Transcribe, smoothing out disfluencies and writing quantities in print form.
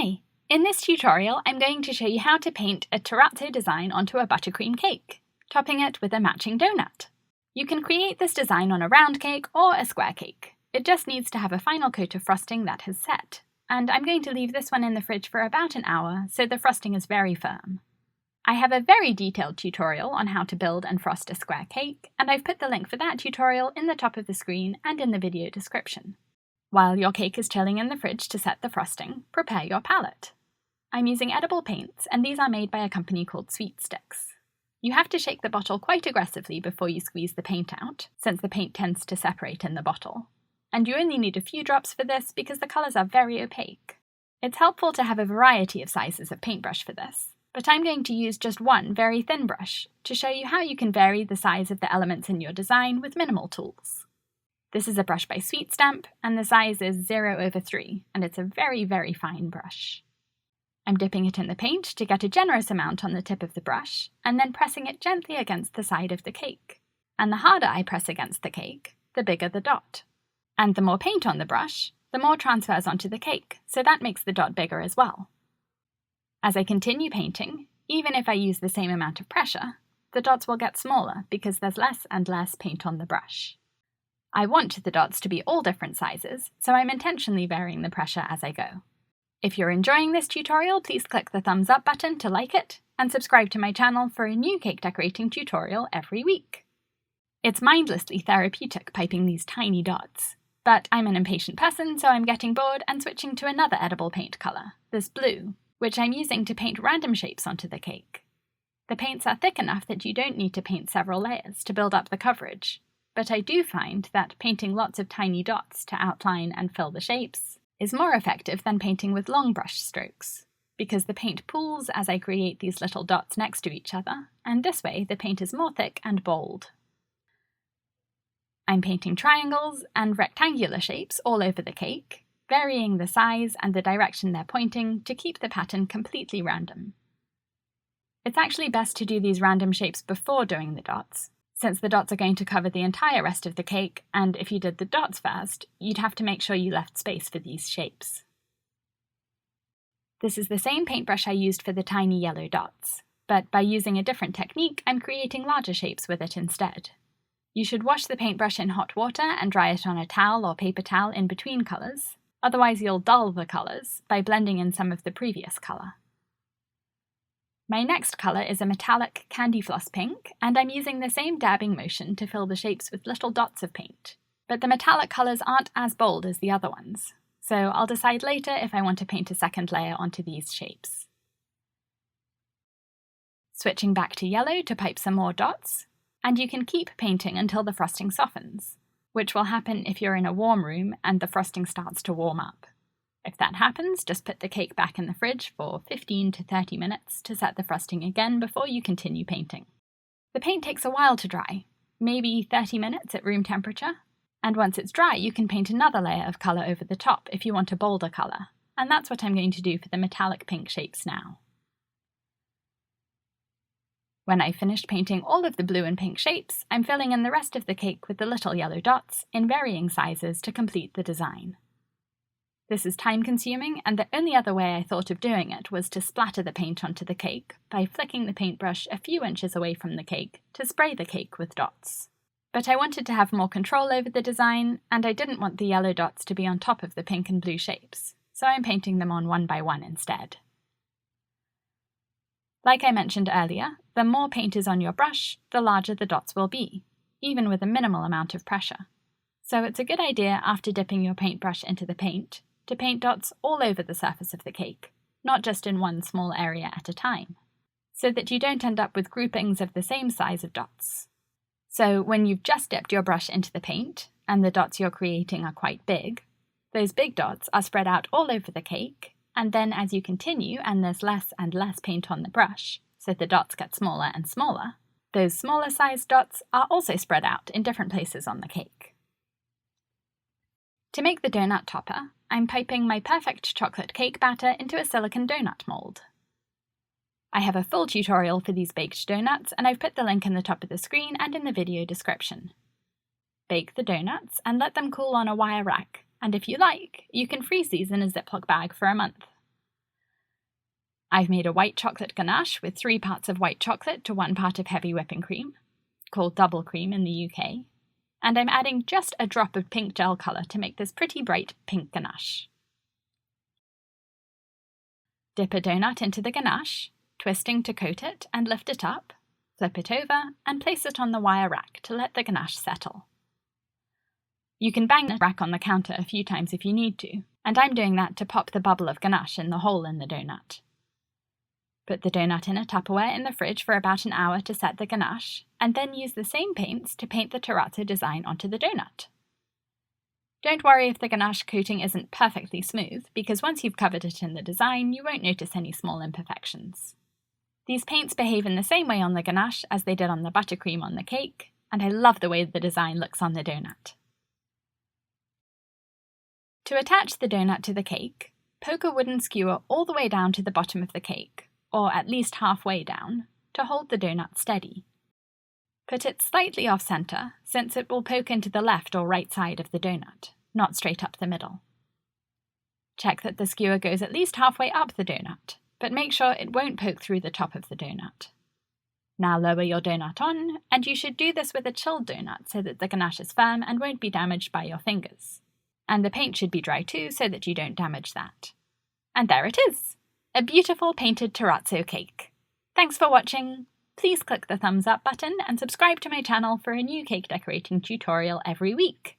Hi! In this tutorial, I'm going to show you how to paint a terrazzo design onto a buttercream cake, topping it with a matching donut. You can create this design on a round cake or a square cake. It just needs to have a final coat of frosting that has set, and I'm going to leave this one in the fridge for about an hour so the frosting is very firm. I have a very detailed tutorial on how to build and frost a square cake, and I've put the link for that tutorial in the top of the screen and in the video description. While your cake is chilling in the fridge to set the frosting, prepare your palette. I'm using edible paints, and these are made by a company called Sweet Sticks. You have to shake the bottle quite aggressively before you squeeze the paint out, since the paint tends to separate in the bottle. And you only need a few drops for this because the colours are very opaque. It's helpful to have a variety of sizes of paintbrush for this, but I'm going to use just one very thin brush to show you how you can vary the size of the elements in your design with minimal tools. This is a brush by Sweet Stamp, and the size is 0/3, and it's a very, very fine brush. I'm dipping it in the paint to get a generous amount on the tip of the brush, and then pressing it gently against the side of the cake. And the harder I press against the cake, the bigger the dot. And the more paint on the brush, the more transfers onto the cake, so that makes the dot bigger as well. As I continue painting, even if I use the same amount of pressure, the dots will get smaller because there's less and less paint on the brush. I want the dots to be all different sizes, so I'm intentionally varying the pressure as I go. If you're enjoying this tutorial, please click the thumbs up button to like it, and subscribe to my channel for a new cake decorating tutorial every week. It's mindlessly therapeutic piping these tiny dots, but I'm an impatient person, so I'm getting bored and switching to another edible paint colour, this blue, which I'm using to paint random shapes onto the cake. The paints are thick enough that you don't need to paint several layers to build up the coverage, but I do find that painting lots of tiny dots to outline and fill the shapes is more effective than painting with long brush strokes, because the paint pools as I create these little dots next to each other, and this way the paint is more thick and bold. I'm painting triangles and rectangular shapes all over the cake, varying the size and the direction they're pointing to keep the pattern completely random. It's actually best to do these random shapes before doing the dots, since the dots are going to cover the entire rest of the cake, and if you did the dots first, you'd have to make sure you left space for these shapes. This is the same paintbrush I used for the tiny yellow dots, but by using a different technique, I'm creating larger shapes with it instead. You should wash the paintbrush in hot water and dry it on a towel or paper towel in between colours, otherwise you'll dull the colours by blending in some of the previous colour. My next colour is a metallic candy floss pink, and I'm using the same dabbing motion to fill the shapes with little dots of paint. But the metallic colours aren't as bold as the other ones, so I'll decide later if I want to paint a second layer onto these shapes. Switching back to yellow to pipe some more dots, and you can keep painting until the frosting softens, which will happen if you're in a warm room and the frosting starts to warm up. If that happens, just put the cake back in the fridge for 15 to 30 minutes to set the frosting again before you continue painting. The paint takes a while to dry, maybe 30 minutes at room temperature, and once it's dry you can paint another layer of colour over the top if you want a bolder colour, and that's what I'm going to do for the metallic pink shapes now. When I've finished painting all of the blue and pink shapes, I'm filling in the rest of the cake with the little yellow dots in varying sizes to complete the design. This is time-consuming, and the only other way I thought of doing it was to splatter the paint onto the cake by flicking the paintbrush a few inches away from the cake to spray the cake with dots. But I wanted to have more control over the design, and I didn't want the yellow dots to be on top of the pink and blue shapes, so I'm painting them on one by one instead. Like I mentioned earlier, the more paint is on your brush, the larger the dots will be, even with a minimal amount of pressure. So it's a good idea after dipping your paintbrush into the paint to paint dots all over the surface of the cake, not just in one small area at a time, so that you don't end up with groupings of the same size of dots. So when you've just dipped your brush into the paint, and the dots you're creating are quite big, those big dots are spread out all over the cake, and then as you continue and there's less and less paint on the brush, so the dots get smaller and smaller, those smaller sized dots are also spread out in different places on the cake. To make the donut topper, I'm piping my perfect chocolate cake batter into a silicone donut mold. I have a full tutorial for these baked donuts, and I've put the link in the top of the screen and in the video description. Bake the donuts and let them cool on a wire rack, and if you like, you can freeze these in a Ziploc bag for a month. I've made a white chocolate ganache with 3 parts of white chocolate to 1 part of heavy whipping cream, called double cream in the UK, and I'm adding just a drop of pink gel colour to make this pretty bright pink ganache. Dip a donut into the ganache, twisting to coat it and lift it up, flip it over, and place it on the wire rack to let the ganache settle. You can bang the rack on the counter a few times if you need to, and I'm doing that to pop the bubble of ganache in the hole in the donut. Put the donut in a Tupperware in the fridge for about an hour to set the ganache, and then use the same paints to paint the terrazzo design onto the donut. Don't worry if the ganache coating isn't perfectly smooth, because once you've covered it in the design, you won't notice any small imperfections. These paints behave in the same way on the ganache as they did on the buttercream on the cake, and I love the way the design looks on the donut. To attach the donut to the cake, poke a wooden skewer all the way down to the bottom of the cake, or at least halfway down, to hold the donut steady. Put it slightly off-center, since it will poke into the left or right side of the donut, not straight up the middle. Check that the skewer goes at least halfway up the donut, but make sure it won't poke through the top of the donut. Now lower your donut on, and you should do this with a chilled donut so that the ganache is firm and won't be damaged by your fingers. And the paint should be dry too so that you don't damage that. And there it is! A beautiful painted terrazzo cake. Thanks for watching! Please click the thumbs up button and subscribe to my channel for a new cake decorating tutorial every week.